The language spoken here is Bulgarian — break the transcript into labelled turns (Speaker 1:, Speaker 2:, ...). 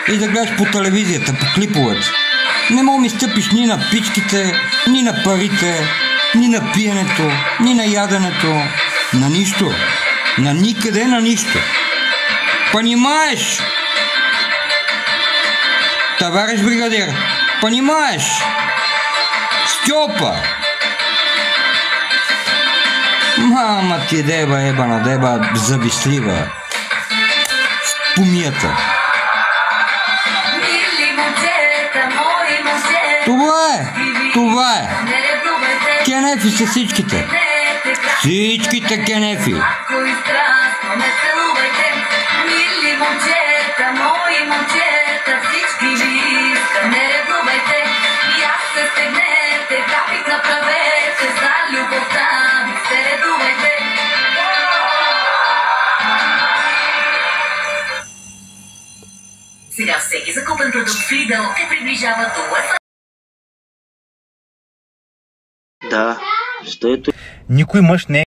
Speaker 1: И да гледаш по телевизията, по клиповете. Не мога ми стъпиш ни на пичките, ни на парите, ни на пиенето, ни на яденето, на нищо. На никъде, на нищо. Понимаеш? Товарищ бригадир, понимаеш? Стьопа! Мама ти деба, ебана деба, завистлива. В помията. Това е. Кенефи са всичките. Всичките кенефи.
Speaker 2: Сега всеки закупен продукт в Lidl те приближава до Wi-Fi.
Speaker 3: Да, защото
Speaker 4: Никой мъж не е